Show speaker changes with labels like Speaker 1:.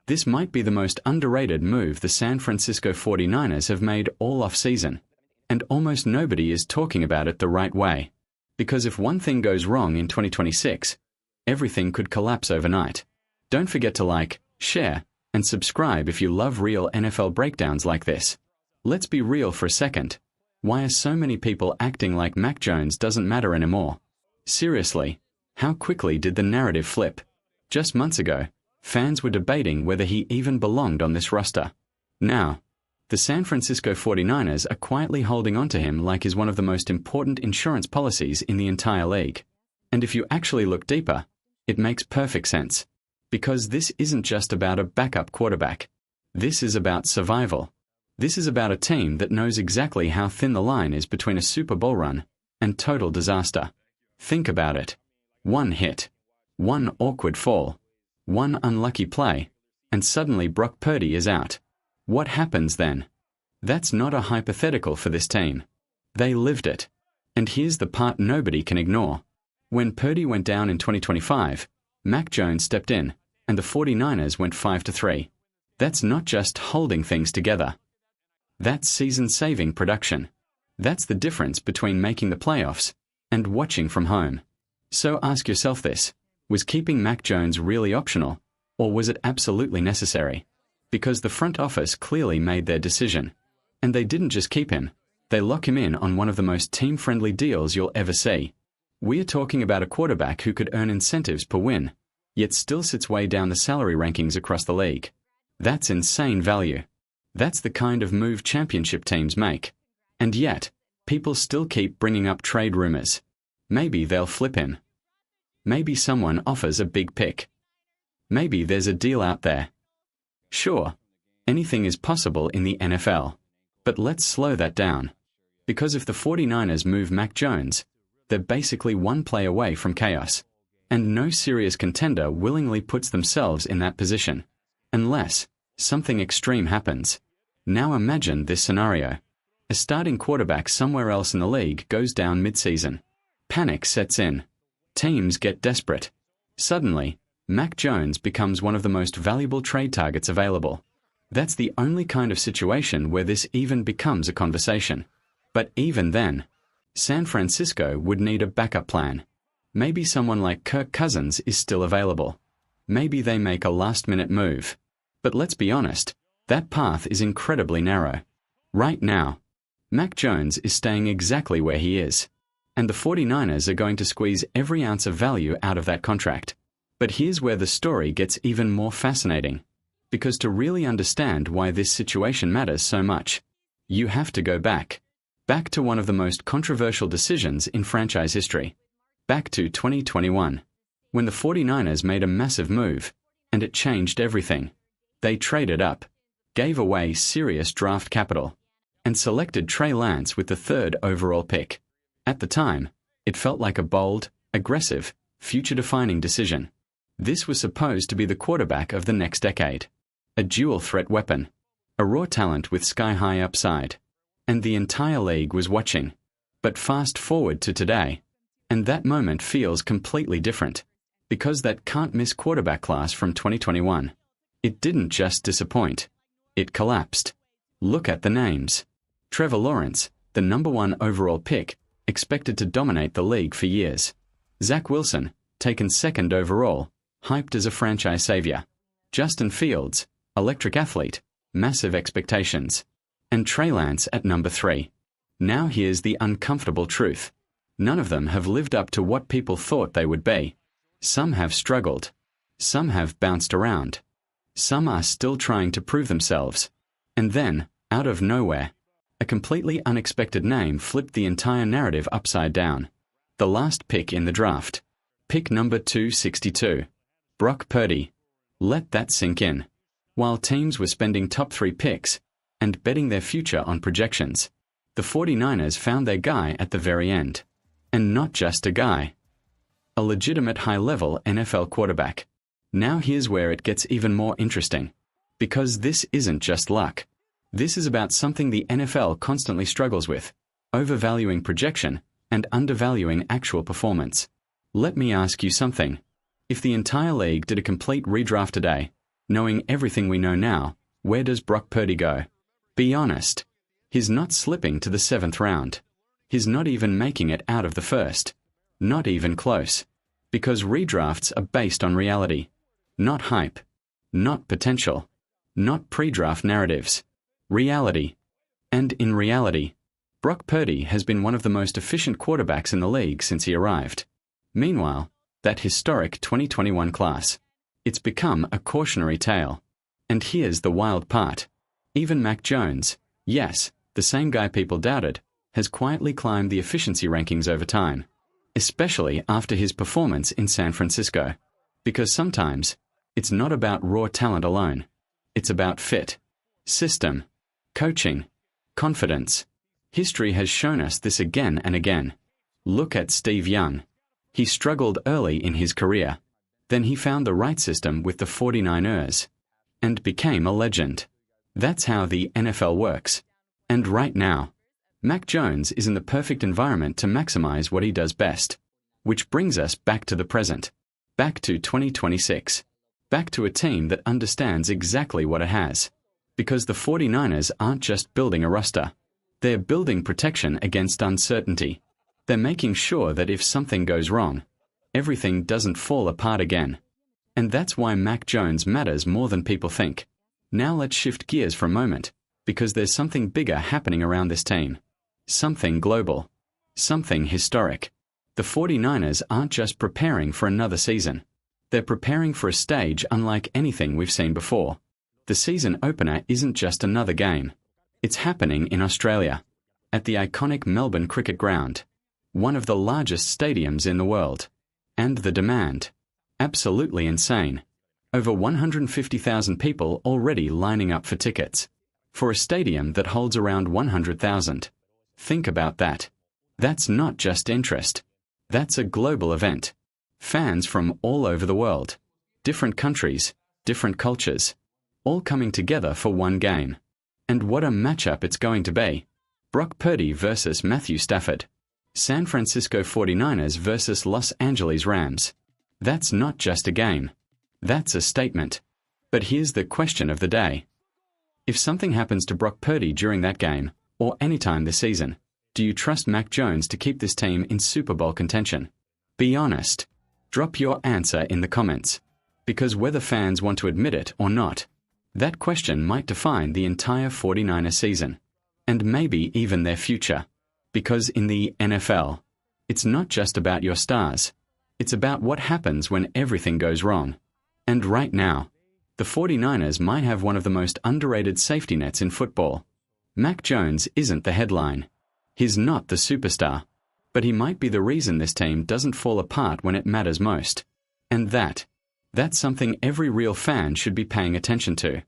Speaker 1: This might be the most underrated move the San Francisco 49ers have made all offseason, and almost nobody is talking about it the right way. Because if one thing goes wrong in 2026, everything could collapse overnight. Don't forget to like, share, and subscribe if you love real NFL breakdowns like this. Let's be real for a second. Why are so many people acting like Mac Jones doesn't matter anymore? Seriously, how quickly did the narrative flip? Just months ago, fans were debating whether he even belonged on this roster. Now, the San Francisco 49ers are quietly holding on to him like he's one of the most important insurance policies in the entire league. And if you actually look deeper, it makes perfect sense. Because this isn't just about a backup quarterback. This is about survival. This is about a team that knows exactly how thin the line is between a Super Bowl run and total disaster. Think about it. One hit, one awkward fall, one unlucky play, and suddenly Brock Purdy is out. What happens then? That's not a hypothetical for this team. They lived it. And here's the part nobody can ignore. When Purdy went down in 2025, Mac Jones stepped in, and the 49ers went 5-3. That's not just holding things together. That's season-saving production. That's the difference between making the playoffs and watching from home. So ask yourself this: was keeping Mac Jones really optional, or was it absolutely necessary? Because the front office clearly made their decision. And they didn't just keep him, they lock him in on one of the most team-friendly deals you'll ever see. We're talking about a quarterback who could earn incentives per win, yet still sits way down the salary rankings across the league. That's insane value. That's the kind of move championship teams make. And yet, people still keep bringing up trade rumors. Maybe they'll flip him. Maybe someone offers a big pick. Maybe there's a deal out there. Sure, anything is possible in the NFL. But let's slow that down. Because if the 49ers move Mac Jones, they're basically one play away from chaos. And no serious contender willingly puts themselves in that position. Unless something extreme happens. Now imagine this scenario. A starting quarterback somewhere else in the league goes down mid-season. Panic sets in. Teams get desperate. Suddenly, Mac Jones becomes one of the most valuable trade targets available. That's the only kind of situation where this even becomes a conversation. But even then, San Francisco would need a backup plan. Maybe someone like Kirk Cousins is still available. Maybe they make a last-minute move. But let's be honest, that path is incredibly narrow. Right now, Mac Jones is staying exactly where he is. And the 49ers are going to squeeze every ounce of value out of that contract. But here's where the story gets even more fascinating. Because to really understand why this situation matters so much, you have to go back. Back to one of the most controversial decisions in franchise history. Back to 2021. When the 49ers made a massive move, and it changed everything. They traded up, gave away serious draft capital, and selected Trey Lance with the 3rd overall pick. At the time, it felt like a bold, aggressive, future-defining decision. This was supposed to be the quarterback of the next decade. A dual-threat weapon. A raw talent with sky-high upside. And the entire league was watching. But fast forward to today, and that moment feels completely different. Because that can't-miss quarterback class from 2021. It didn't just disappoint. It collapsed. Look at the names. Trevor Lawrence, the #1 overall pick, expected to dominate the league for years. Zach Wilson, taken 2nd overall, hyped as a franchise savior. Justin Fields, electric athlete, massive expectations. And Trey Lance at #3. Now here's the uncomfortable truth. None of them have lived up to what people thought they would be. Some have struggled. Some have bounced around. Some are still trying to prove themselves. And then, out of nowhere, a completely unexpected name flipped the entire narrative upside down. The last pick in the draft. Pick number 262. Brock Purdy. Let that sink in. While teams were spending top 3 picks and betting their future on projections, the 49ers found their guy at the very end. And not just a guy. A legitimate high-level NFL quarterback. Now here's where it gets even more interesting. Because this isn't just luck. This is about something the NFL constantly struggles with: overvaluing projection and undervaluing actual performance. Let me ask you something. If the entire league did a complete redraft today, Knowing everything we know now, where does Brock Purdy go? Be honest. He's not slipping to the 7th round. He's not even making it out of the 1st. Not even close. Because redrafts are based on reality. Not hype. Not potential. Not pre-draft narratives. Reality. And in reality, Brock Purdy has been one of the most efficient quarterbacks in the league since he arrived. Meanwhile, that historic 2021 class, it's become a cautionary tale. And here's the wild part. Even Mac Jones, yes, the same guy people doubted, has quietly climbed the efficiency rankings over time, especially after his performance in San Francisco. Because sometimes, it's not about raw talent alone. It's about fit, system, coaching, confidence. History has shown us this again and again. Look at Steve Young. He struggled early in his career. Then he found the right system with the 49ers and became a legend. That's how the NFL works. And right now, Mac Jones is in the perfect environment to maximize what he does best. Which brings us back to the present. Back to 2026. Back to a team that understands exactly what it has. Because the 49ers aren't just building a roster. They're building protection against uncertainty. They're making sure that if something goes wrong, everything doesn't fall apart again. And that's why Mac Jones matters more than people think. Now let's shift gears for a moment, because there's something bigger happening around this team. Something global. Something historic. The 49ers aren't just preparing for another season. They're preparing for a stage unlike anything we've seen before. The season opener isn't just another game. It's happening in Australia, at the iconic Melbourne Cricket Ground, one of the largest stadiums in the world. And the demand. Absolutely insane. Over 150,000 people already lining up for tickets. For a stadium that holds around 100,000. Think about that. That's not just interest. That's a global event. Fans from all over the world. Different countries, different cultures. All coming together for one game. And what a matchup it's going to be. Brock Purdy versus Matthew Stafford. San Francisco 49ers versus Los Angeles Rams. That's not just a game. That's a statement. But here's the question of the day. If something happens to Brock Purdy during that game, or any time this season, do you trust Mac Jones to keep this team in Super Bowl contention? Be honest. Drop your answer in the comments. Because whether fans want to admit it or not, that question might define the entire 49er season. And maybe even their future. Because in the NFL, it's not just about your stars. It's about what happens when everything goes wrong. And right now, the 49ers might have one of the most underrated safety nets in football. Mac Jones isn't the headline. He's not the superstar. But he might be the reason this team doesn't fall apart when it matters most. And that's something every real fan should be paying attention to.